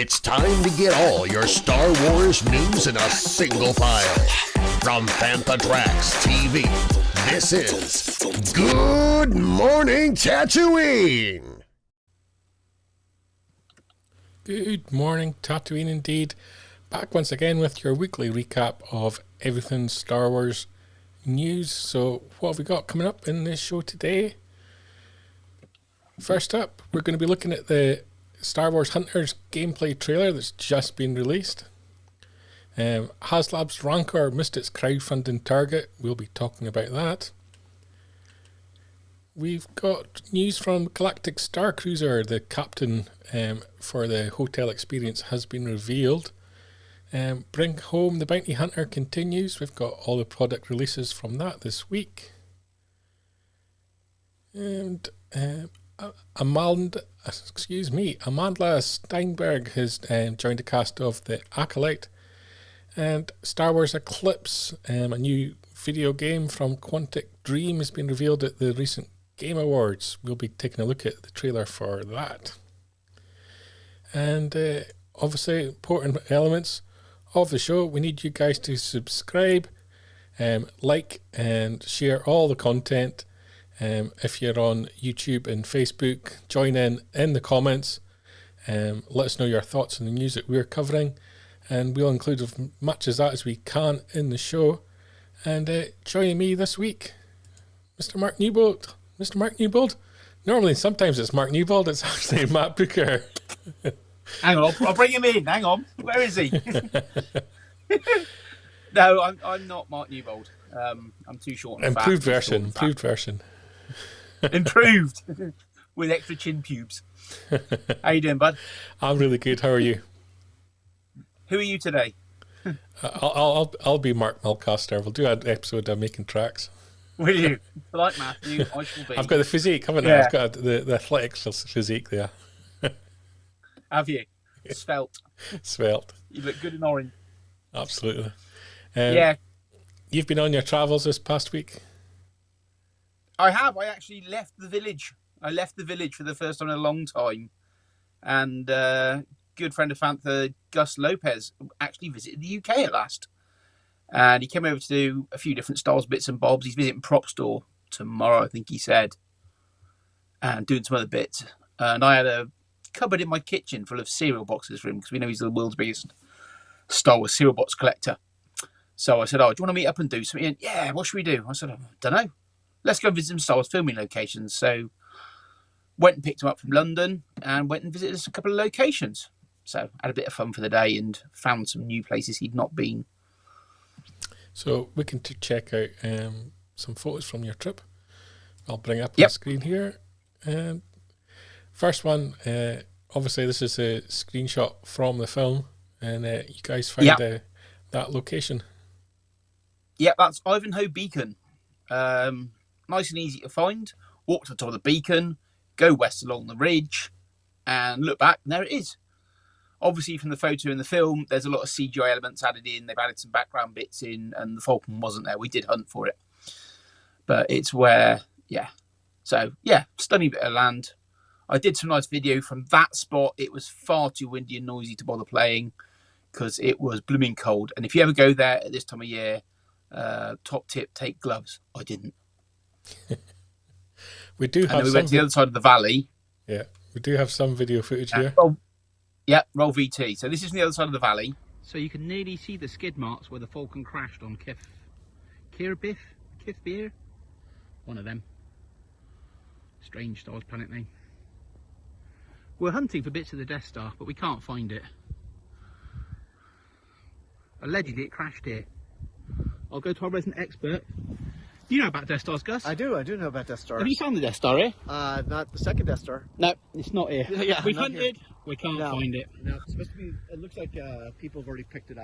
It's time to get all your Star Wars news in a single file. From Fantatrax TV, this is Good Morning Tatooine! Good morning, Tatooine indeed. Back once again with your weekly recap of everything Star Wars news. So what have we got coming up in this show today? First up, we're going to be looking at the Star Wars Hunters gameplay trailer that's just been released. Haslab's Rancor missed its crowdfunding target. We'll be talking about that. We've got news from Galactic Starcruiser. The captain for the hotel experience has been revealed. Bring Home the Bounty Hunter continues. We've got all the product releases from that this week. And Amandla Stenberg has joined the cast of the Acolyte. And Star Wars Eclipse, a new video game from Quantic Dream, has been revealed at the recent Game Awards. We'll be taking a look at the trailer for that. And obviously, important elements of the show. We need you guys to subscribe, like and share all the content. If you're on YouTube and Facebook, join in the comments. Let us know your thoughts on the news that we're covering, and we'll include as much as that as we can in the show. And joining me this week, Mr. Mark Newbold. Mr. Mark Newbold. Normally, sometimes it's Mark Newbold. It's actually Matt Booker. Hang on, I'll bring him in. Hang on, where is he? No, I'm not Mark Newbold. I'm too short. Improved version. Improved with extra chin pubes. How you doing, bud? I'm really good. How are you? Who are you today? I'll be Mark Milcaster. We'll do an episode of Making Tracks. Will you? Like Matthew, I shall be. I've got the physique, haven't I? I've got the athletics physique there. Have you? Svelte. You look good in orange. Absolutely. Yeah. You've been on your travels this past week? I have. I actually left the village. I left the village for the first time in a long time. And good friend of Fantha, Gus Lopez, actually visited the UK at last. And he came over to do a few different styles, bits and bobs. He's visiting Prop Store tomorrow, I think he said. And doing some other bits. And I had a cupboard in my kitchen full of cereal boxes for him, because we know he's the world's biggest Star Wars cereal box collector. So I said, do you want to meet up and do something? And, yeah, what should we do? I said, I don't know. Let's go visit some Star Wars filming locations. So went and picked him up from London and went and visited a couple of locations. So had a bit of fun for the day and found some new places he'd not been. So we can check out some photos from your trip. I'll bring up on the screen here. First one, obviously this is a screenshot from the film, and you guys found that location. Yeah, that's Ivanhoe Beacon. Nice and easy to find. Walk to the top of the beacon, go west along the ridge, and look back, and there it is. Obviously, from the photo in the film, there's a lot of CGI elements added in. They've added some background bits in, and the Falcon wasn't there. We did hunt for it. But it's where, So, stunning bit of land. I did some nice video from that spot. It was far too windy and noisy to bother playing because it was blooming cold. And if you ever go there at this time of year, top tip, take gloves. I didn't. We do have. And then we went to the other side of the valley. Yeah, we do have some video footage here. Roll VT. So this is on the other side of the valley. So you can nearly see the skid marks where the Falcon crashed on Kifbeer. One of them. Strange Star Wars planet name. We're hunting for bits of the Death Star, but we can't find it. Allegedly, it crashed here. I'll go to our resident expert. Do you know about Death Stars, Gus? I do know about Death Star. Have you found the Death Star here? Not the second Death Star. No, it's not here. We've hunted. Here. We can't find it. No, it's supposed to be. It looks like people have already picked it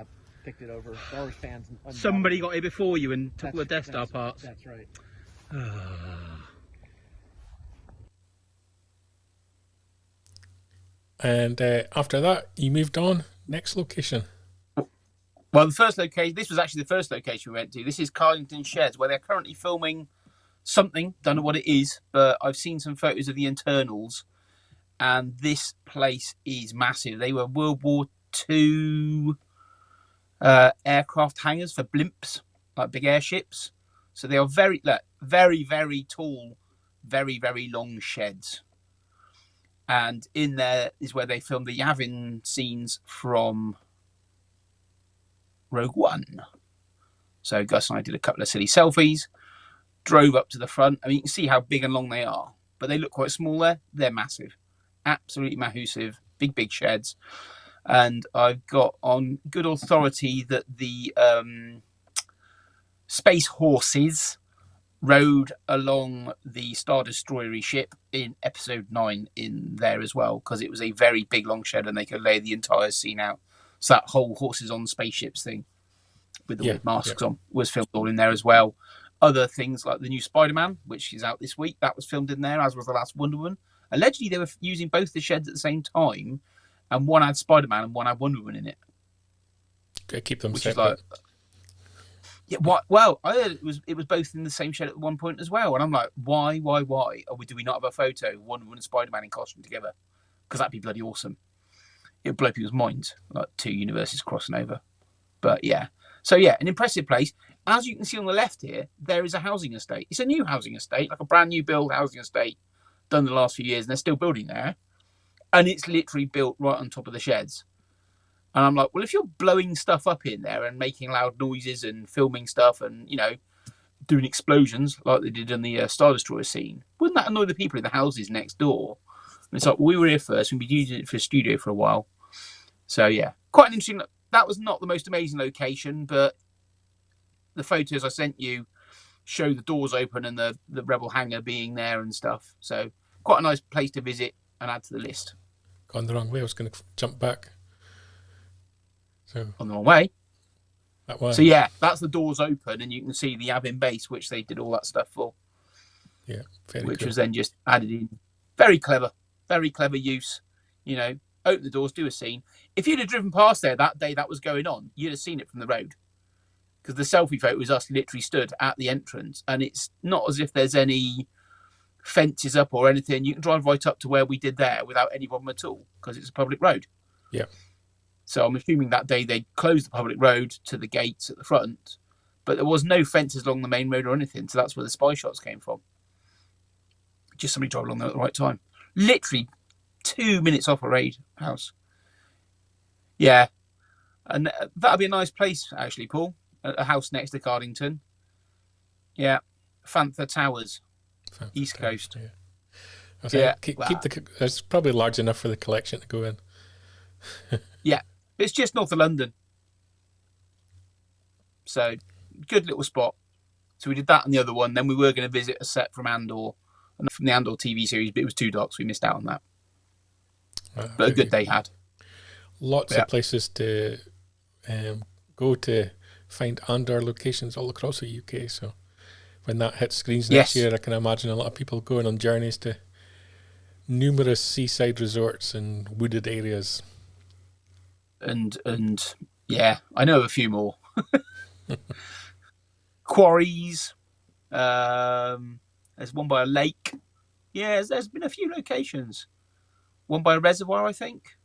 over. Star Wars fans. Somebody got here before you and took all the Death Star parts. That's right. And after that, you moved on. Next location. Well, the first location, this was actually the first location we went to. This is Carlington Sheds, where they're currently filming something. Don't know what it is, but I've seen some photos of the internals. And this place is massive. They were World War II aircraft hangars for blimps, like big airships. So they are very, very tall, very, very long sheds. And in there is where they filmed the Yavin scenes from Rogue One. So Gus and I did a couple of silly selfies, drove up to the front. I mean, you can see how big and long they are, but they look quite small there. They're massive. Absolutely massive. Big sheds. And I've got on good authority that the space horses rode along the Star Destroyer ship in episode 9 in there as well, because it was a very big long shed and they could lay the entire scene out. So that whole horses on spaceships thing with the weird masks on was filmed all in there as well. Other things like the new Spider-Man, which is out this week, that was filmed in there, as was the last Wonder Woman. Allegedly, they were using both the sheds at the same time, and one had Spider-Man and one had Wonder Woman in it. Gotta keep them which separate. Is like, yeah, what? Well, I heard it was both in the same shed at one point as well, and I'm like, why? Do we not have a photo Wonder Woman and Spider-Man in costume together? Because that'd be bloody awesome. It would blow people's minds, like two universes crossing over. But yeah, so yeah, an impressive place. As you can see on the left here, there is a housing estate. It's a new housing estate, like a brand new build housing estate done in the last few years, and they're still building there. And it's literally built right on top of the sheds. And I'm like, well, if you're blowing stuff up in there and making loud noises and filming stuff and, doing explosions like they did in the Star Destroyer scene, wouldn't that annoy the people in the houses next door? And it's like, well, we were here first. We've been using it for a studio for a while. So, yeah, quite an interesting. That was not the most amazing location, but the photos I sent you show the doors open and the Rebel hangar being there and stuff. So, quite a nice place to visit and add to the list. Gone the wrong way. I was going to jump back. So on the wrong way. That way. So yeah, that's the doors open, and you can see the Yavin base, which they did all that stuff for. Yeah, which was then just added in. Very clever use. Open the doors, do a scene. If you'd have driven past there that day that was going on, you'd have seen it from the road. Because the selfie photo was us literally stood at the entrance, and it's not as if there's any fences up or anything. You can drive right up to where we did there without any problem at all, because it's a public road. Yeah. So I'm assuming that day they closed the public road to the gates at the front, but there was no fences along the main road or anything. So that's where the spy shots came from. Just somebody drove along there at the right time. Literally 2 minutes off a raid house. Yeah. And that'd be a nice place, actually, Paul. A house next to Carlington. Yeah. Fantha Towers. East Coast. Yeah. Keep it's probably large enough for the collection to go in. Yeah. It's just north of London. So, good little spot. So we did that and the other one. Then we were going to visit a set from Andor, from the Andor TV series, but it was too dark, so we missed out on that. But a good day had. Lots of places to go to find Andor locations all across the UK. So when that hits screens next year, I can imagine a lot of people going on journeys to numerous seaside resorts and wooded areas. And yeah, I know a few more. Quarries. There's one by a lake. Yeah, there's been a few locations. One by a reservoir, I think.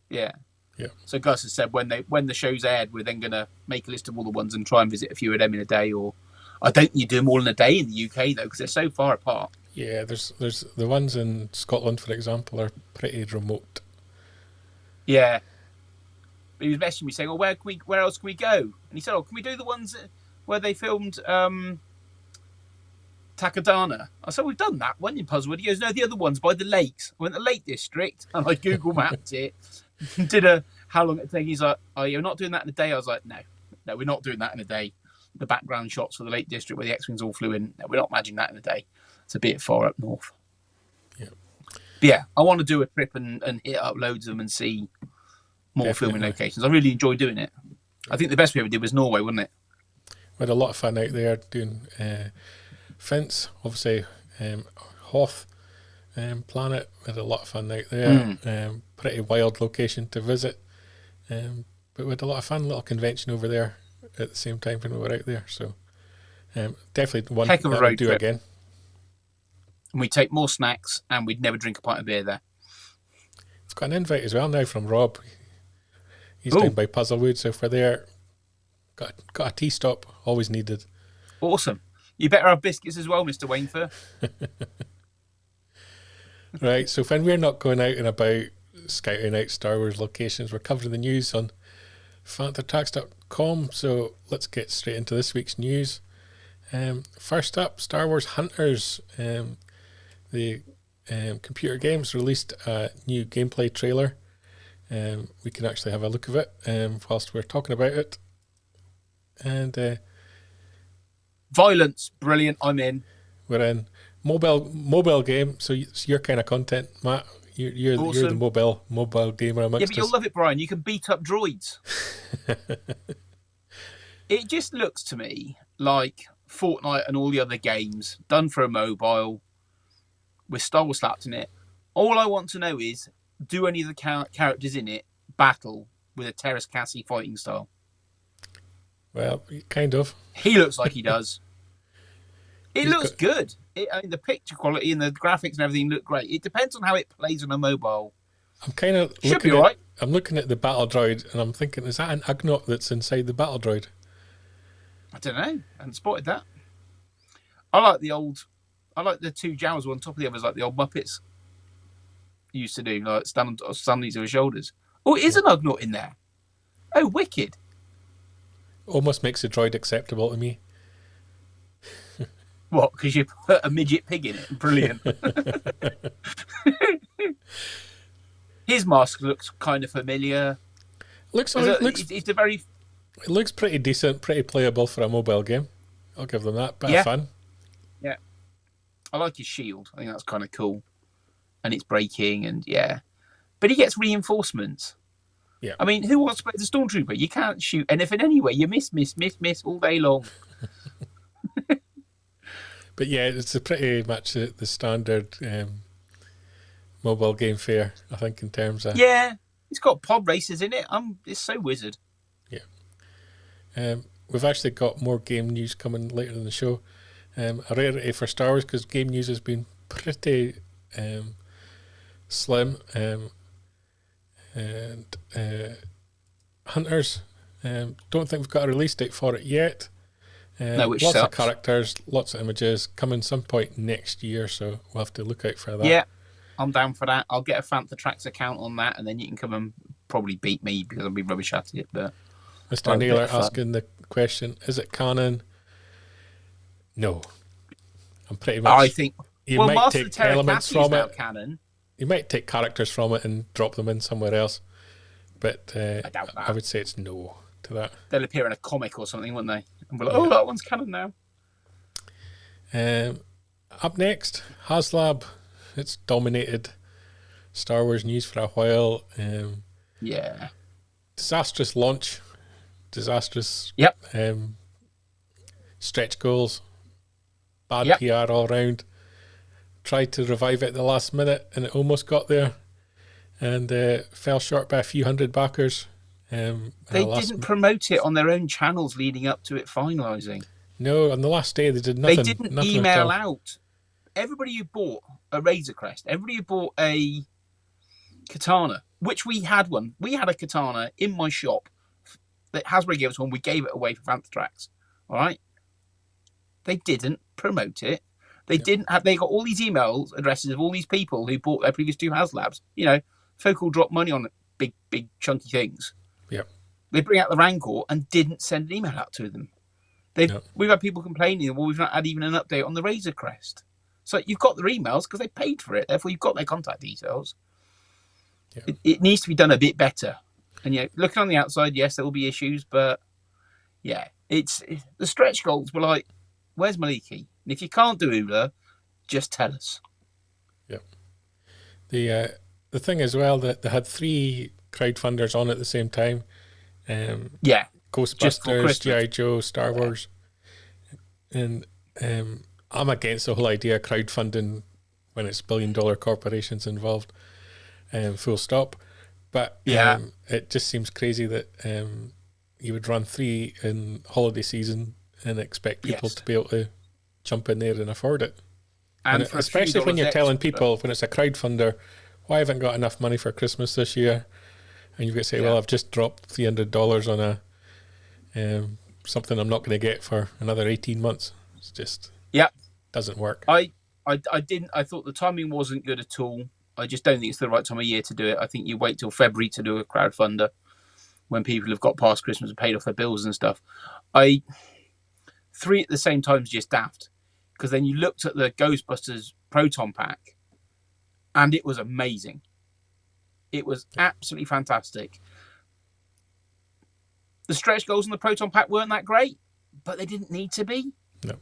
Yeah. Yeah. So Gus has said when the show's aired, we're then going to make a list of all the ones and try and visit a few of them in a day. Or I don't think you do them all in a day in the UK though, because they're so far apart. Yeah, there's the ones in Scotland, for example, are pretty remote. Yeah. He was messaging me saying, "Oh, where else can we go?" And he said, "Oh, can we do the ones where they filmed Takadana?" I said, "We've done that one in Puzzlewood." He goes, "No, the other one's by the lakes. I went to the Lake District," and I Google mapped it. Did how long it take? He's like, "Oh, you're not doing that in a day?" I was like, "No, we're not doing that in a day." The background shots for the Lake District where the X-Wings all flew in, no, we're not imagining that in a day. It's a bit far up north. Yeah. But yeah, I want to do a trip and hit up loads of them and see more filming locations. I really enjoy doing it. I think the best we ever did was Norway, wasn't it? We had a lot of fun out there doing Fence, obviously Hoth planet. We had a lot of fun out there. Pretty wild location to visit. But we had a lot of fun, little convention over there at the same time when we were out there. So definitely one heck of a that road we'll do trip. again. and we'd take more snacks, and we'd never drink a pint of beer there. I've got an invite as well now from Rob. He's Ooh. down by Puzzlewood, so if we're there, got a tea stop, always needed. Awesome. You better have biscuits as well, Mr. Wainfer. Right, so when we're not going out and about scouting out Star Wars locations, we're covering the news on phantomtracks.com, so let's get straight into this week's news. First up, Star Wars Hunters. The computer games released a new gameplay trailer. We can actually have a look of it whilst we're talking about it. And Violence, brilliant. I'm in. we're in mobile game, so it's your kind of content, Matt. You're Awesome. the mobile gamer Yeah, amongst but you'll us. love it, Brian. You can beat up droids. It just looks to me like Fortnite and all the other games done for a mobile with Star Wars slapped in it. All I want to know is, do any of the characters in it battle with a Terrace Cassie fighting style? Well, kind of. He looks like he does. It He's looks got- good. I mean, the picture quality and the graphics and everything look great. It depends on how it plays on a mobile. I'm kind of Should looking be alright. I'm looking at the battle droid, and I'm thinking, is that an Ugnaught that's inside the battle droid? I don't know. I hadn't spotted that. I like the two Jawas on top of the others, like the old Muppets used to do, like stand on each other's shoulders. Oh, it is an Ugnaught in there. Oh, wicked. Almost makes the droid acceptable to me. What? Because you put a midget pig in it? Brilliant. His mask looks kind of familiar. Looks It's a very... it looks pretty decent, pretty playable for a mobile game. I'll give them that. Bit Yeah. of fun. Yeah. I like his shield. I think that's kind of cool. And it's breaking, and yeah. But he gets reinforcements. Yeah. I mean, who wants to play the Stormtrooper? You can't shoot anything anyway. You miss all day long. But yeah, it's pretty much the standard mobile game fare, I think, in terms of... Yeah. It's got pod races in it. It's so wizard. We've actually got more game news coming later in the show. A rarity for Star Wars, because game news has been pretty slim. And Hunters, don't think we've got a release date for it yet. No, which lots of sucks. characters, lots of images, coming some point next year, so we'll have to look out for that. Yeah. I'm down for that. I'll get a Fantha Tracks account on that, and then you can come and probably beat me because I'll be rubbish at it. But Mr. Well, a bit Naylor of fun. asking the question, is it canon? No. I'm pretty much... I think... you well, might Master take of Terra elements Cassie is from now it. canon. You might take characters from it and drop them in somewhere else. But I doubt that. I would say it's no to that. They'll appear in a comic or something, won't they? And we're like, oh, that one's canon now. Up next, Haslab. It's dominated Star Wars news for a while. Yeah. Disastrous launch. Disastrous Yep. stretch goals. Bad Yep. PR all round. Tried to revive it at the last minute and it almost got there. And fell short by a few hundred backers. They didn't promote it on their own channels leading up to it finalising. No, on the last day they did nothing. They didn't nothing at email all. out. Everybody who bought a Razor Crest, everybody who bought a katana, which we had one. We had a katana in my shop that Hasbro gave us one. We gave it away for Fantha Tracks. All right. They didn't promote it. They didn't have. They got all these email addresses of all these people who bought their previous two Haslabs. You know, folk will drop money on big chunky things. Yep. They bring out the Rancor and didn't send an email out to them. We've had people complaining, well, we've not had even an update on the Razor Crest. So you've got their emails because they paid for it. Therefore, you've got their contact details. Yeah. It needs to be done a bit better. And yeah, looking on the outside, yes, there will be issues, but yeah, it's the stretch goals were like, where's Maliki? And if you can't do Ula, just tell us. Yep. The thing as well that they had 3 crowdfunders on at the same time. Yeah. Ghostbusters, Christmas. G.I. Joe, Star Wars. And I'm against the whole idea of crowdfunding when it's billion-dollar corporations involved, full stop. But Yeah. it just seems crazy that you would run 3 in holiday season and expect people Yes. to be able to jump in there and afford it. And for especially when $3 you're telling extra, people, when it's a crowdfunder, why haven't got enough money for Christmas this year? And you've got to say, well, I've just dropped $300 on a something I'm not going to get for another 18 months. It's just doesn't work. I thought the timing wasn't good at all. I just don't think it's the right time of year to do it. I think you wait till February to do a crowdfunder when people have got past Christmas and paid off their bills and stuff. 3 at the same time is just daft, because then you looked at the Ghostbusters Proton pack and it was amazing. It was absolutely fantastic. The stretch goals in the Proton pack weren't that great, but they didn't need to be. No.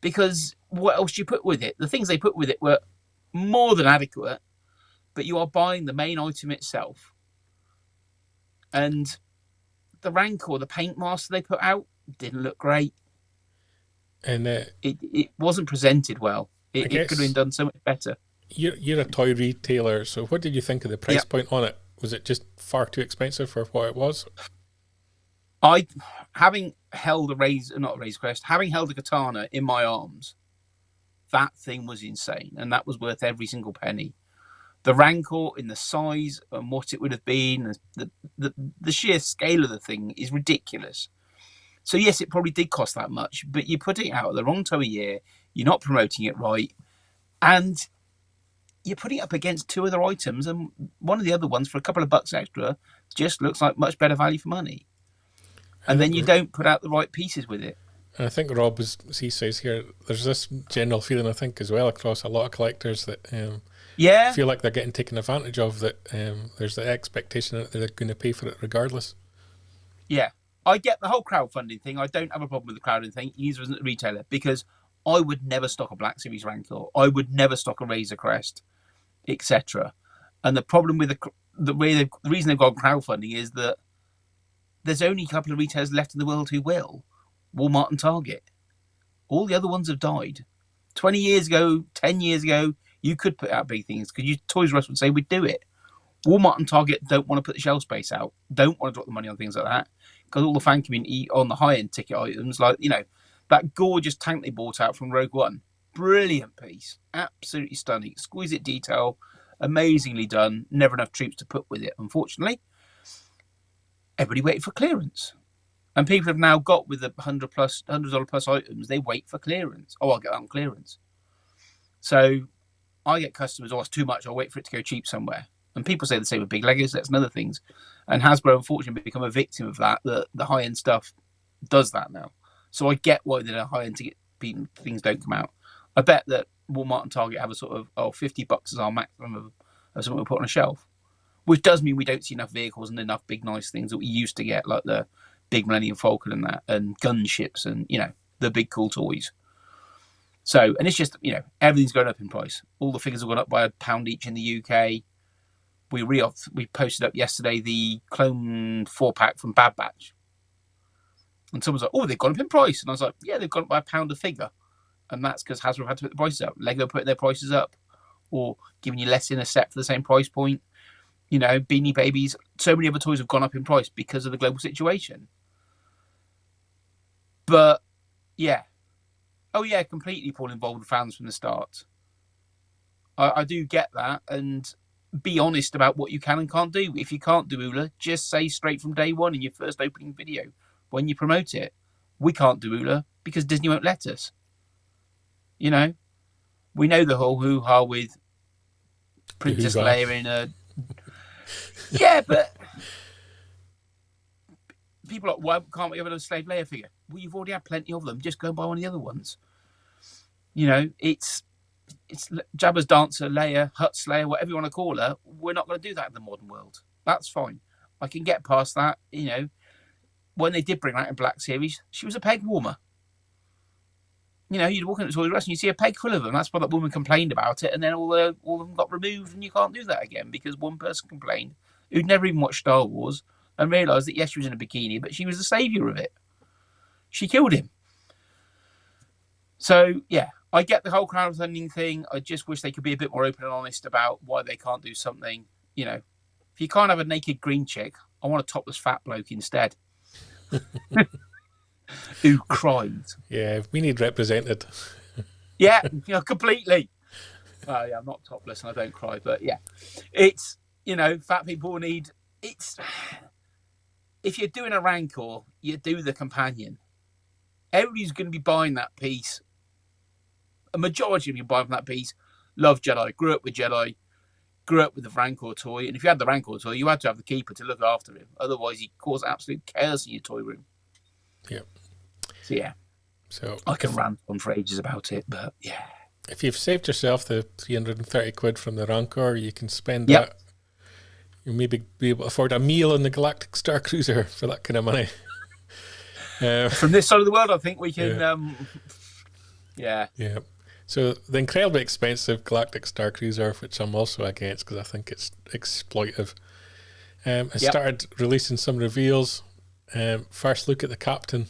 Because what else do you put with it? The things they put with it were more than adequate, but you are buying the main item itself. And the Rancor, the paint master they put out, didn't look great. And it wasn't presented well. It could have been done so much better. You're a toy retailer, so what did you think of the price point on it? Was it just far too expensive for what it was? Having held having held a katana in my arms, that thing was insane, and that was worth every single penny. The Rancor in the size and what it would have been, the sheer scale of the thing is ridiculous. So yes, it probably did cost that much, but you put it out at the wrong time of year, you're not promoting it right, and you're putting it up against 2 other items, and one of the other ones for a couple of bucks extra just looks like much better value for money. And then you don't put out the right pieces with it. And I think Rob, as he says here, there's this general feeling, I think, as well across a lot of collectors that feel like they're getting taken advantage of, that there's the expectation that they're going to pay for it regardless. Yeah. I get the whole crowdfunding thing. I don't have a problem with the crowdfunding thing, either as a retailer, because I would never stock a Black Series Rancor. I would never stock a Razor Crest, etc. And the problem with the reason they've got crowdfunding is that there's only a couple of retailers left in the world who will. Walmart and Target. All the other ones have died. 20 years ago, 10 years ago, you could put out big things because Toys R Us would say we'd do it. Walmart and Target don't want to put the shelf space out, don't want to drop the money on things like that, because all the fan community on the high-end ticket items, like, that gorgeous tank they bought out from Rogue One. Brilliant piece. Absolutely stunning. Exquisite detail. Amazingly done. Never enough troops to put with it, unfortunately. Everybody waited for clearance. And people have now got with the $100 plus items, they wait for clearance. Oh, I'll get that on clearance. So I get customers, it's too much, I'll wait for it to go cheap somewhere. And people say the same with big Legos, that's another things. And Hasbro, unfortunately, become a victim of that. The high-end stuff does that now. So I get why the high-end things don't come out. I bet that Walmart and Target have a sort of, $50 is our maximum of something we put on a shelf. Which does mean we don't see enough vehicles and enough big, nice things that we used to get, like the big Millennium Falcon and that, and gunships and, the big cool toys. So, and it's just, everything's going up in price. All the figures have gone up by £1 each in the UK. We posted up yesterday the Clone 4-pack from Bad Batch. And someone's like, they've gone up in price. And I was like, yeah, they've gone up by £1 a figure. And that's because Hasbro had to put the prices up. Lego put their prices up, or giving you less in a set for the same price point. Beanie Babies, so many other toys have gone up in price because of the global situation. But, yeah. Oh, yeah, completely Paul involved with fans from the start. I do get that, and be honest about what you can and can't do. If you can't do Ula, just say straight from day one in your first opening video when you promote it, we can't do Ula because Disney won't let us. We know the whole hoo-ha with Princess Leia in a... Yeah, but people are like, why can't we have a Slave Leia figure? Well, you've already had plenty of them. Just go and buy one of the other ones. It's Jabba's Dancer, Leia, Hutt Slayer, whatever you want to call her. We're not going to do that in the modern world. That's fine. I can get past that. When they did bring her out in Black Series, she was a peg warmer. You'd walk into Toys R Us and you'd see a peg full of them. That's why that woman complained about it, and then all of them got removed, and you can't do that again because one person complained who'd never even watched Star Wars and realised that, yes, she was in a bikini, but she was the saviour of it. She killed him. So, yeah, I get the whole crowdfunding thing. I just wish they could be a bit more open and honest about why they can't do something. If you can't have a naked green chick, I want a topless fat bloke instead. Who cried. Yeah, we need represented. Yeah, completely. Yeah, I'm not topless and I don't cry, but yeah, it's fat people need. It's if you're doing a Rancor, you do the companion. Everybody's going to be buying that piece. A majority of you buying that piece love Jedi, grew up with Jedi, grew up with the Rancor toy, and if you had the Rancor toy, you had to have the keeper to look after him. Otherwise, he'd cause absolute chaos in your toy room. Yeah. So yeah. So I can rant on for ages about it, but yeah. If you've saved yourself the 330 quid from the Rancor, you can spend that. You'll maybe be able to afford a meal in the Galactic Starcruiser for that kind of money. From this side of the world, I think we can. Yeah. So the incredibly expensive Galactic Starcruiser, which I'm also against because I think it's exploitive, has started releasing some reveals. First look at the Captain.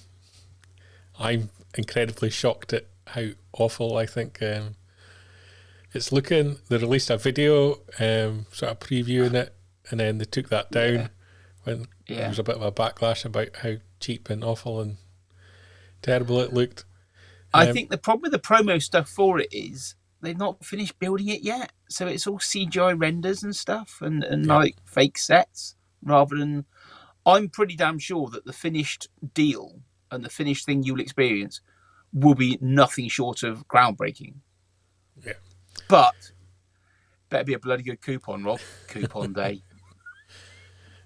I'm incredibly shocked at how awful I think it's looking. They released a video sort of previewing it, and then they took that down when there was a bit of a backlash about how cheap and awful and terrible it looked. I think the problem with the promo stuff for it is they've not finished building it yet, so it's all CGI renders and stuff and like fake sets rather than. I'm pretty damn sure that the finished deal and the finished thing you'll experience will be nothing short of groundbreaking. Yeah. But better be a bloody good coupon, Rob. Coupon day.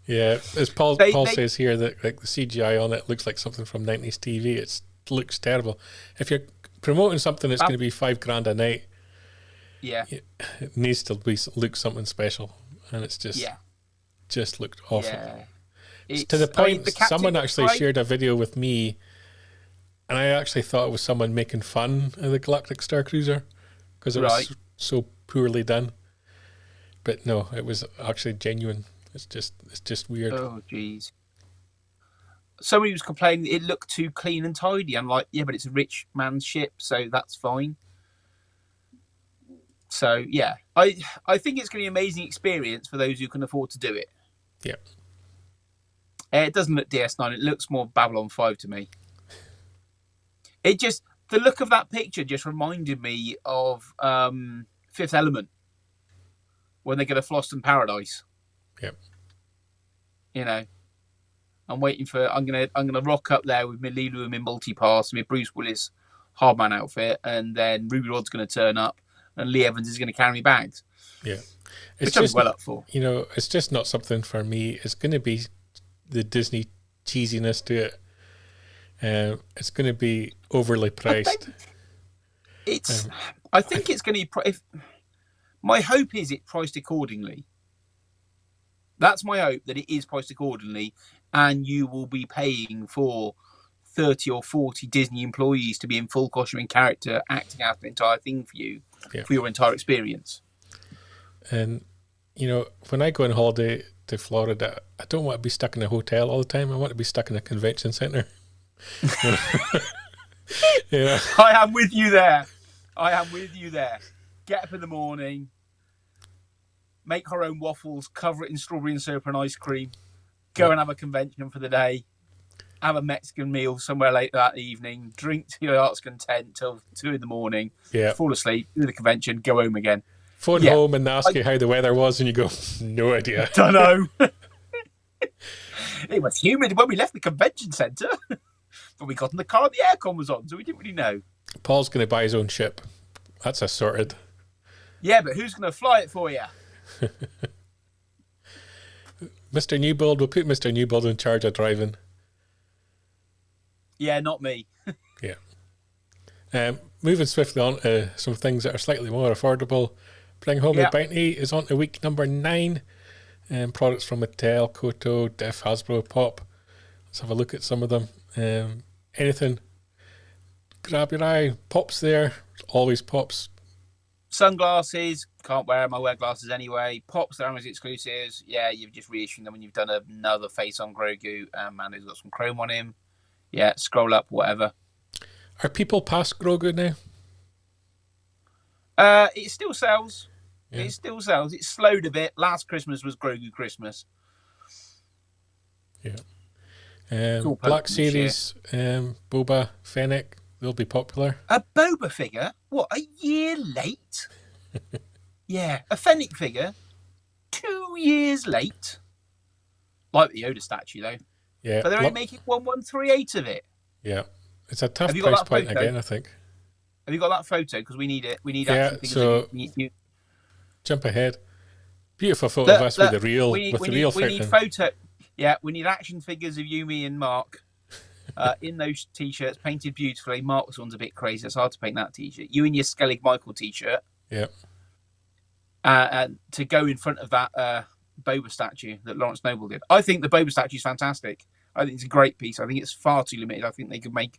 Yeah, as Paul says here, that like the CGI on it looks like something from 90s TV. It looks terrible. If you're promoting something that's going to be $5,000 a night, it needs to look something special, and it's just looked awful. Yeah. It's to the point someone actually shared a video with me, and I actually thought it was someone making fun of the Galactic Starcruiser because it was so poorly done. But no, it was actually genuine. It's just weird. Oh, jeez. Somebody was complaining that it looked too clean and tidy. I'm like, yeah, but it's a rich man's ship, so that's fine. So, yeah. I think it's going to be an amazing experience for those who can afford to do it. Yeah. It doesn't look DS9. It looks more Babylon 5 to me. The look of that picture just reminded me of Fifth Element when they get a Floston Paradise. Yep. I'm waiting for. I'm gonna rock up there with my Lilu and my multi-pass, my Bruce Willis hardman outfit, and then Ruby Rod's gonna turn up, and Lee Evans is gonna carry me bags. Yeah, which I'm well up for. It's just not something for me. It's gonna be the Disney cheesiness to it. It's gonna be overly priced. I think it's gonna be. My hope is it's priced accordingly. That's my hope, that it is priced accordingly, and you will be paying for 30 or 40 Disney employees to be in full costume and character, acting out the entire thing for you, for your entire experience. And, when I go on holiday to Florida, I don't want to be stuck in a hotel all the time. I want to be stuck in a convention center. I am with you there. Get up in the morning, make our own waffles, cover it in strawberry and syrup and ice cream, go and have a convention for the day, have a Mexican meal somewhere late that evening, drink to your heart's content till 2 a.m, fall asleep, do the convention, go home again. Phone home and ask you how the weather was, and you go, no idea. Don't know. It was humid when we left the convention centre, but we got in the car and the aircon was on, so we didn't really know. Paul's going to buy his own ship. That's sorted. Yeah, but who's going to fly it for you? Mr. Newbold, we'll put Mr. Newbold in charge of driving. Yeah, not me. Yeah. Moving swiftly on to some things that are slightly more affordable. Bring Home a Bounty is on to week number 9. Products from Mattel, Koto, Def, Hasbro, Pop. Let's have a look at some of them. Anything grab your eye? Pop's there. Always Pops. Sunglasses, can't wear them. I wear glasses anyway. Pops, they're Amazon exclusives. Yeah, you've just reissued them when you've done another face on Grogu. Man who's got some chrome on him. Yeah, scroll up, whatever. Are people past Grogu now? It still sells. Yeah. It still sells. It slowed a bit. Last Christmas was Grogu Christmas. Yeah. Black Series, Boba, Fennec. They'll be popular. A Boba figure? What, a year late? Yeah, a Fennec figure, 2 years late. Like the Yoda statue, though. Yeah. But they're only making 1138 of it. Yeah. It's a tough Have you got price that point photo? again, I think. Have you got that photo? Because we need it. We need Yeah, action figures. so jump ahead. Beautiful photo of us with the real photo. Yeah, we need action figures of you, me, and Mark in those t-shirts, painted beautifully. Mark's one's a bit crazy. It's hard to paint that t-shirt. You in your Skellig Michael t-shirt. Yeah. To go in front of that Boba statue that Lawrence Noble did. I think the Boba statue is fantastic. I think it's a great piece. I think it's far too limited. I think they could make,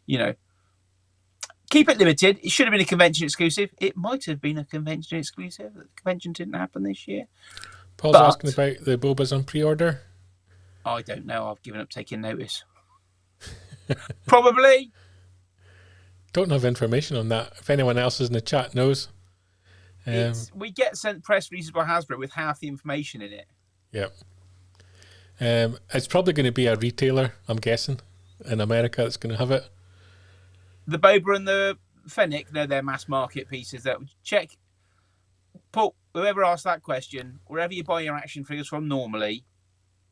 keep it limited. It should have been a convention exclusive. It might have been a convention exclusive. The convention didn't happen this year. Paul's asking about the Bobas on pre-order. I don't know. I've given up taking notice. Probably. Don't have information on that. If anyone else is in the chat knows. We get sent press releases by Hasbro with half the information in it. Yeah. It's probably going to be a retailer, I'm guessing, in America that's going to have it. The Boba and the Fennec, they're mass market pieces. That check. Paul, whoever asked that question, wherever you buy your action figures from normally,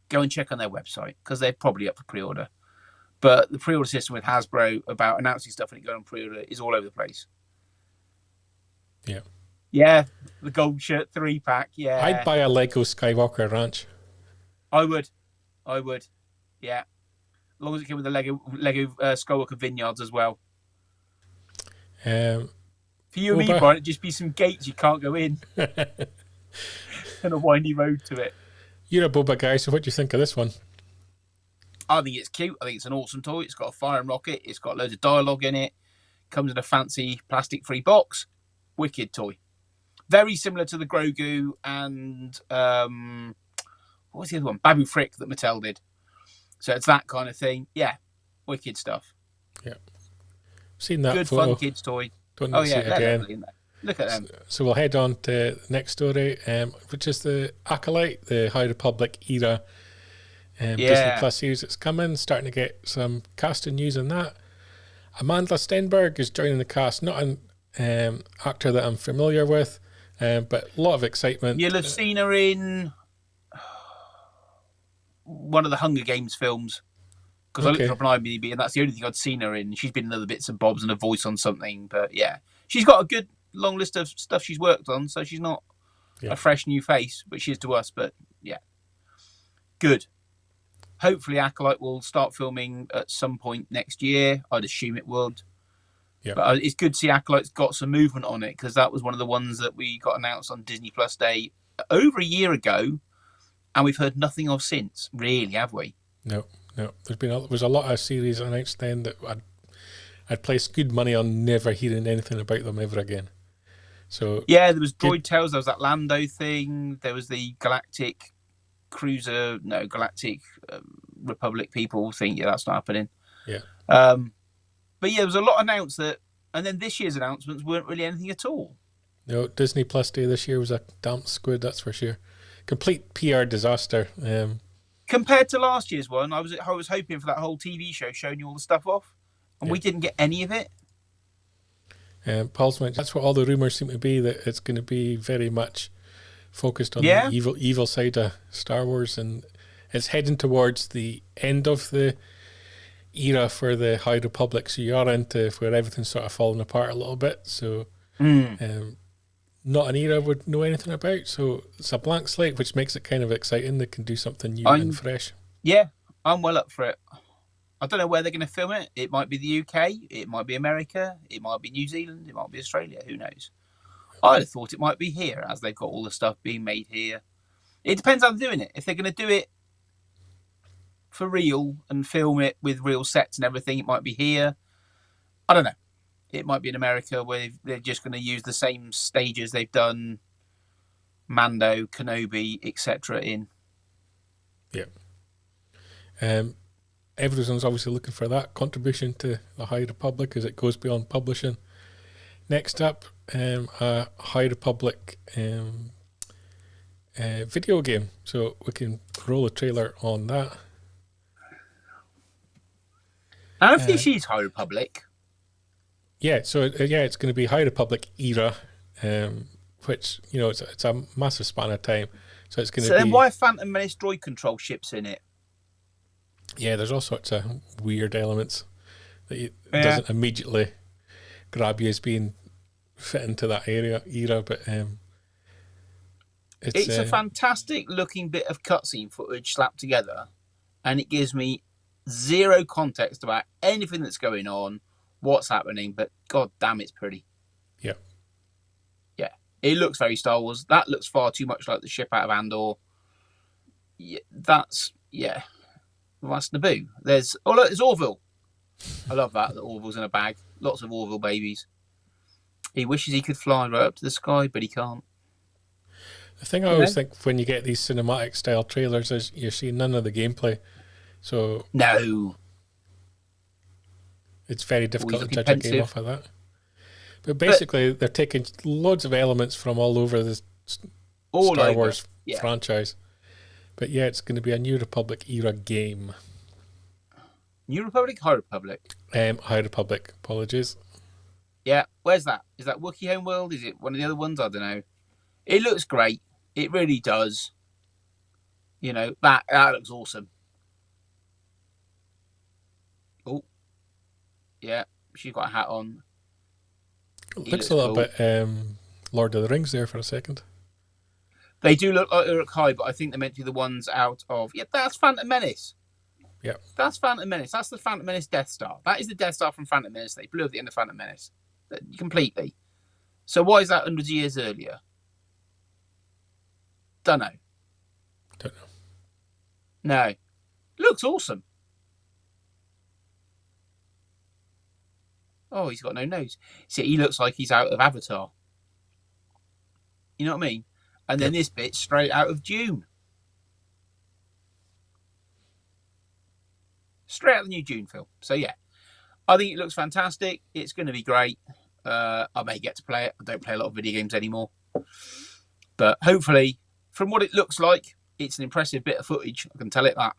go and check on their website because they're probably up for pre-order. But the pre-order system with Hasbro about announcing stuff and it going on pre-order is all over the place. Yeah. Yeah, the gold shirt 3-pack. Yeah, I'd buy a Lego Skywalker Ranch. I would. Yeah, as long as it came with the Lego Skywalker Vineyards as well. For For you and me, Brian, it'd just be some gates you can't go in and a windy road to it. You're a Boba guy, so what do you think of this one? I think it's cute. I think it's an awesome toy. It's got a fire and rocket. It's got loads of dialogue in it. Comes in a fancy plastic-free box. Wicked toy. Very similar to the Grogu and what was the other one? Babu Frick that Mattel did. So it's that kind of thing. Yeah, wicked stuff. Yeah, seen that good photo. Fun kids toy. Don't need to see it again. Look at them. So we'll head on to the next story, which is the Acolyte, the High Republic era Disney Plus series that's coming. Starting to get some casting news on that. Amandla Stenberg is joining the cast. Not an actor that I'm familiar with, but a lot of excitement. You'll have seen her in one of the Hunger Games films. Because I looked her up on IMDb, and that's the only thing I'd seen her in. She's been in other bits and bobs and a voice on something. But yeah, she's got a good long list of stuff she's worked on, so she's not a fresh new face, but she is to us. But yeah, good. Hopefully Acolyte will start filming at some point next year. I'd assume it would. Yeah. But it's good to see Acolyte's got some movement on it, because that was one of the ones that we got announced on Disney Plus Day over a year ago, and we've heard nothing of since, really, have we? No. There's a lot of series announced then that I'd place good money on never hearing anything about them ever again. So yeah, there was Droid Tales, there was that Lando thing, there was the Galactic Republic people think that's not happening. Yeah. But yeah, there was a lot announced that, and then this year's announcements weren't really anything at all. No, Disney Plus Day this year was a damp squid, that's for sure. Complete PR disaster. Compared to last year's one, I was hoping for that whole TV show showing you all the stuff off, and we didn't get any of it. Paul's mentioned that's what all the rumours seem to be, that it's going to be very much focused on the evil side of Star Wars, and it's heading towards the end of the era for the High Republic, so you are into where everything's sort of falling apart a little bit. So not an era I would know anything about, so it's a blank slate, which makes it kind of exciting. They can do something new and fresh. Yeah, I'm well up for it. I don't know where they're going to film it. It might be the UK, it might be America, it might be New Zealand, it might be Australia, who knows. I'd have thought it might be here, as they've got all the stuff being made here. It depends how they're doing it. If they're going to do it for real and film it with real sets and everything, it might be here. I don't know. It might be in America where they're just going to use the same stages they've done Mando, Kenobi, etc. in. Yeah. Everyone's obviously looking for that contribution to the High Republic as it goes beyond publishing. Next up, a High Republic video game. So we can roll a trailer on that. And if this is High Republic, Yeah, so it's going to be High Republic era, which, you know, it's a massive span of time. So it's going to So be... then why Phantom Menace droid control ships in it? Yeah, there's all sorts of weird elements that it Yeah. doesn't immediately grab you as being fit into that era, but It's a fantastic looking bit of cutscene footage slapped together, and it gives me zero context about anything that's going on, what's happening, but god damn, it's pretty. Yeah. Yeah. It looks very Star Wars. That looks far too much like the ship out of Andor. Yeah, that's Naboo. There's Orville. I love that Orville's in a bag. Lots of Orville babies. He wishes he could fly right up to the sky, but he can't. The thing I always think when you get these cinematic style trailers is you're seeing none of the gameplay. So no, it's very difficult to judge pensive. a game off of that. But basically, they're taking loads of elements from all over the Star Wars franchise. But yeah, it's going to be a New Republic era game. New Republic, High Republic? High Republic, apologies. Yeah, where's that? Is that Wookiee Homeworld? Is it one of the other ones? I don't know. It looks great. It really does. You know, that looks awesome. Oh, yeah, she's got a hat on. It looks a little bit Lord of the Rings there for a second. They do look like Uruk Hai, but I think they're meant to be the ones out of... Yeah, that's Phantom Menace. Yeah. That's Phantom Menace. That's the Phantom Menace Death Star. That is the Death Star from Phantom Menace. They blew at the end of Phantom Menace. Completely. So why is that hundreds of years earlier? Don't know. No. Looks awesome. Oh, he's got no nose. See, he looks like he's out of Avatar. You know what I mean? And then this bit's straight out of Dune. Straight out of the new Dune film. So yeah, I think it looks fantastic. It's going to be great. I may get to play it. I don't play a lot of video games anymore. But hopefully, from what it looks like, it's an impressive bit of footage. I can tell it that.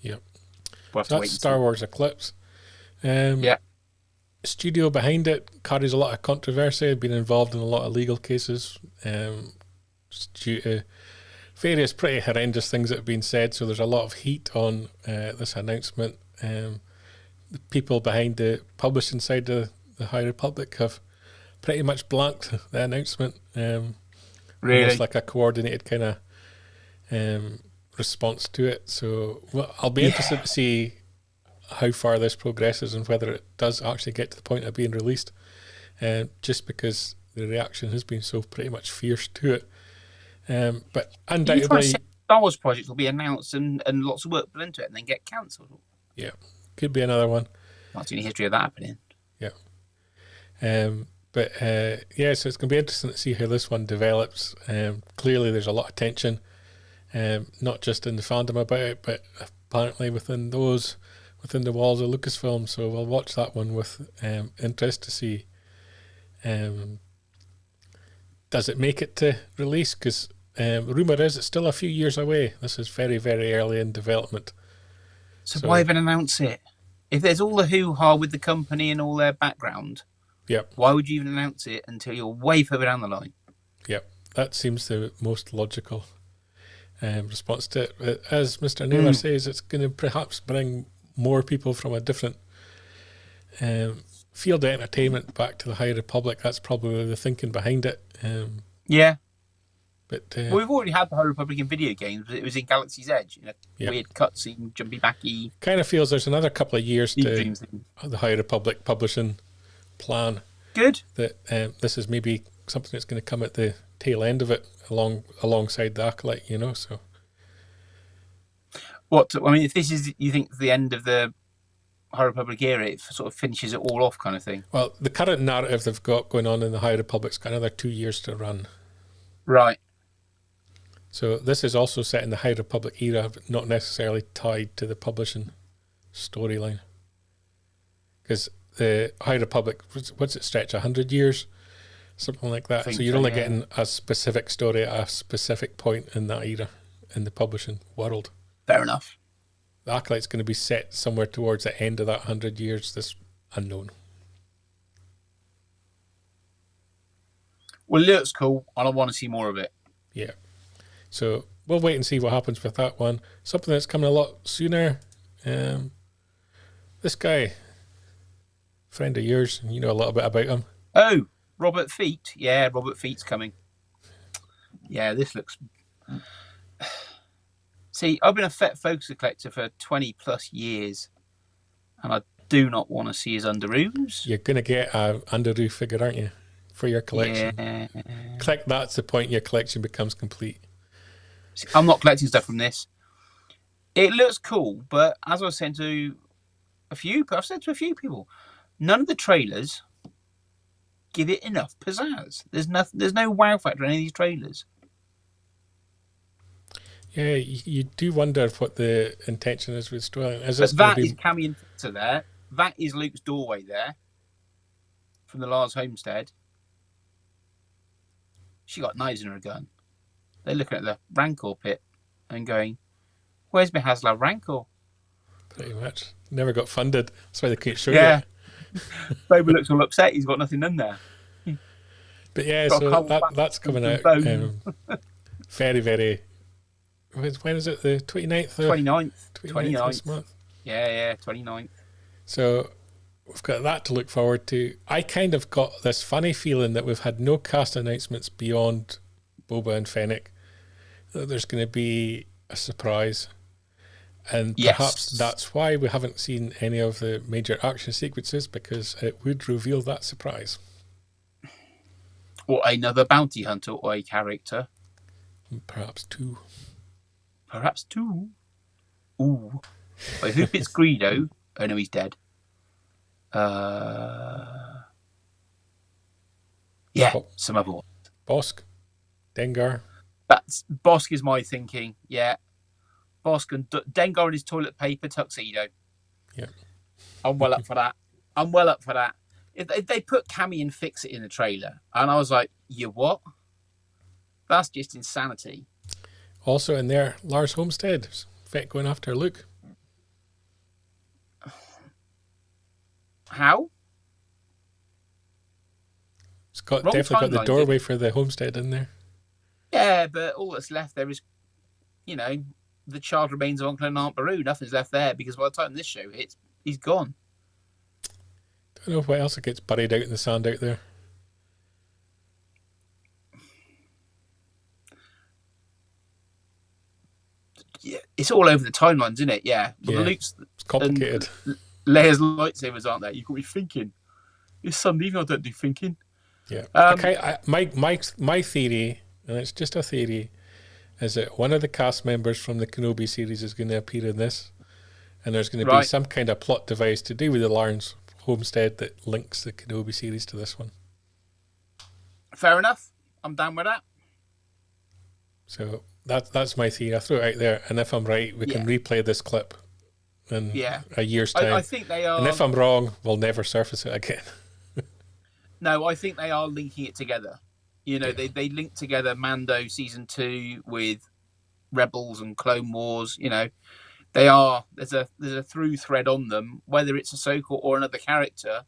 Yep. We'll So that's Star Wars Eclipse. Yeah. Studio behind it carries a lot of controversy, been involved in a lot of legal cases due to various pretty horrendous things that have been said. So there's a lot of heat on this announcement. The people behind the publishing side of the High Republic have pretty much blanked the announcement. Really? Almost like a coordinated kind of response to it. So I'll be interested to see how far this progresses and whether it does actually get to the point of being released. Just because the reaction has been so pretty much fierce to it. But undoubtedly, Star Wars project will be announced and lots of work put into it and then get cancelled. Yeah, could be another one. Not any history of that happening. Yeah. So it's going to be interesting to see how this one develops. Clearly, there's a lot of tension, not just in the fandom about it, but apparently within the walls of Lucasfilm. So we'll watch that one with interest to see. Does it make it to release? Because rumour is it's still a few years away. This is very, very early in development. So why even announce it? If there's all the hoo-ha with the company and all their background, why would you even announce it until you're way further down the line? Yep, that seems the most logical response to it. But as Mr. Naylor says, it's going to perhaps bring more people from a different field of entertainment back to the High Republic. That's probably the thinking behind it. But we've already had the High Republic in video games, but it was in Galaxy's Edge, weird cutscene, jumpy backy. Kind of feels there's another couple of years to the High Republic publishing plan. Good. That this is maybe something that's going to come at the tail end of it, alongside the Acolyte. So. If this is, you think, the end of the High Republic era, it sort of finishes it all off, kind of thing. Well, the current narrative they've got going on in the High Republic's got another 2 years to run. Right. So this is also set in the High Republic era, but not necessarily tied to the publishing storyline. Because the High Republic, what's it stretch, 100 years? Something like that. So you're only getting a specific story at a specific point in that era, in the publishing world. Fair enough. The Acolyte's going to be set somewhere towards the end of that 100 years, this unknown. Well, it looks cool, and I want to see more of it. Yeah. So we'll wait and see what happens with that one. Something that's coming a lot sooner. This guy, friend of yours, and you know a little bit about him. Oh, Robert Feet. Yeah, Robert Feet's coming. Yeah, this looks... See, I've been a Fett Focuser collector for 20 plus years, and I do not want to see his underoos. You're going to get a underoo figure, aren't you, for your collection? Yeah. That's the point your collection becomes complete. See, I'm not collecting stuff from this. It looks cool, but as I was saying to I've said to a few people, none of the trailers give it enough pizzazz. There's no wow factor in any of these trailers. Yeah, you do wonder what the intention is with storyline. Is But this that be... is Cammy and Fixer there. That is Luke's doorway there from the Lars Homestead. She got knives in her gun. They're looking at the Rancor pit and going, "Where's my Haslab Rancor?" Pretty much. Never got funded. That's why they couldn't show Yeah. you. Boba looks all upset. He's got nothing in there. But yeah, Got a so couple that's coming out. bone. Very, very... When is it? The 29th? 29th. 29th this month. Yeah, 29th. So we've got that to look forward to. I kind of got this funny feeling that we've had no cast announcements beyond Boba and Fennec. That there's going to be a surprise. And Yes. perhaps that's why we haven't seen any of the major action sequences, because it would reveal that surprise. Or another bounty hunter or a character. Perhaps two. Perhaps two. Ooh. I hope it's Greedo. Oh no, he's dead. Yeah, Oh. some other one. Bosk. Dengar. That's Bosk is my thinking. Yeah. Bosk and Dengar in his toilet paper tuxedo. Yeah. I'm well up for that. If they put Cammy and Fix It in the trailer, and I was like, you what? That's just insanity. Also in there, Lars Homestead. Fett going after Luke. How? It's got Wrong definitely got the timeline, doorway for the homestead in there. Yeah, but all that's left there is, the child remains of Uncle and Aunt Beru. Nothing's left there because by the time this show hits, he's gone. Don't know what else gets buried out in the sand out there. Yeah, it's all over the timelines, isn't it? Yeah. Yeah. Luke's It's complicated. Leia's lightsabers aren't there. You've got me thinking. It's Sunday evening. I don't do thinking. Yeah. Okay. My theory, and it's just a theory, is that one of the cast members from the Kenobi series is going to appear in this, and there's going to be some kind of plot device to do with the Lars Homestead that links the Kenobi series to this one. Fair enough. I'm down with that. So that's my theory. I throw it out there, and if I'm right, we can replay this clip in a year's time. I think they are. And if I'm wrong, we'll never surface it again. No, I think they are linking it together. They link together Mando season 2 with Rebels and Clone Wars. They are. There's a through thread on them, whether it's Ahsoka or another character.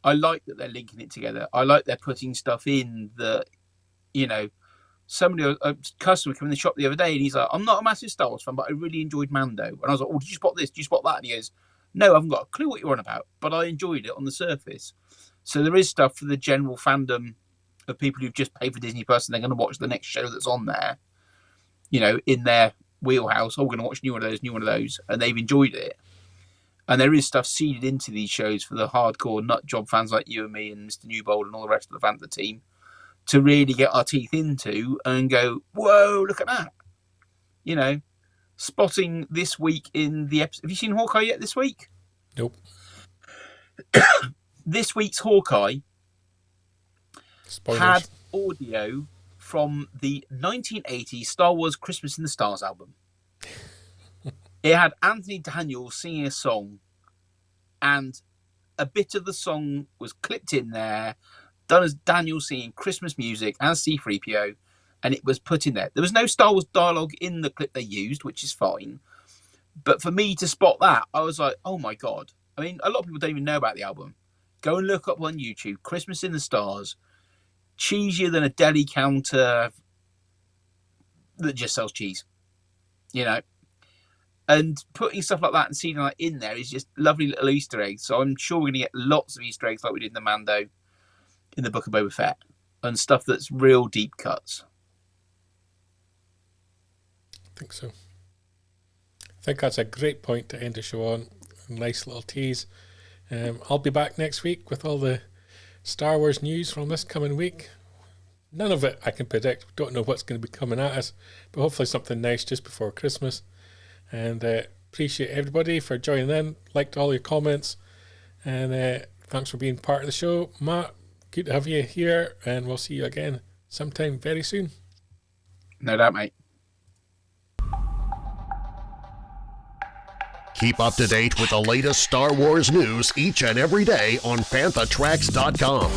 I like that they're linking it together. I like they're putting stuff in that, somebody, a customer came in the shop the other day and he's like, I'm not a massive Star Wars fan, but I really enjoyed Mando. And I was like, oh, did you spot this? Did you spot that? And he goes, no, I haven't got a clue what you're on about, but I enjoyed it on the surface. So there is stuff for the general fandom of people who've just paid for Disney Plus and they're going to watch the next show that's on there, in their wheelhouse. Oh, we're going to watch new one of those, and they've enjoyed it. And there is stuff seeded into these shows for the hardcore nut job fans like you and me and Mr. Newbold and all the rest of the Fanta team to really get our teeth into and go, whoa, look at that. Spotting this week in the episode. Have you seen Hawkeye yet this week? Nope. This week's Hawkeye Spoilers. had audio from the 1980 Star Wars Christmas in the Stars album. It had Anthony Daniels singing a song, and a bit of the song was clipped in there, done as Daniel singing Christmas music as C-3PO, and it was put in there. There was no Star Wars dialogue in the clip they used, which is fine. But for me to spot that, I was like, oh my God. I mean, a lot of people don't even know about the album. Go and look up on YouTube, Christmas in the Stars. cheesier than a deli counter that just sells cheese, you know. And putting stuff like that and seeing that in there is just lovely little Easter eggs. So I'm sure we're going to get lots of Easter eggs like we did in the Mando in the Book of Boba Fett, and stuff that's real deep cuts. I think so. I think that's a great point to end the show on. A nice little tease. I'll be back next week with all the Star Wars news from this coming week. None of it I can predict. We don't know what's going to be coming at us, but hopefully something nice just before Christmas. And appreciate everybody for joining in. Liked all your comments, and thanks for being part of the show. Matt, good to have you here, and we'll see you again sometime very soon. No doubt, mate. Keep up to date with the latest Star Wars news each and every day on FanthaTracks.com.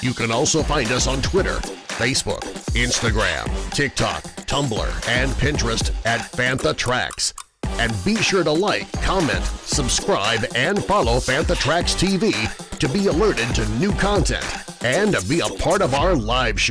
You can also find us on Twitter, Facebook, Instagram, TikTok, Tumblr, and Pinterest at FanthaTracks. And be sure to like, comment, subscribe, and follow FanthaTracks TV to be alerted to new content and to be a part of our live show.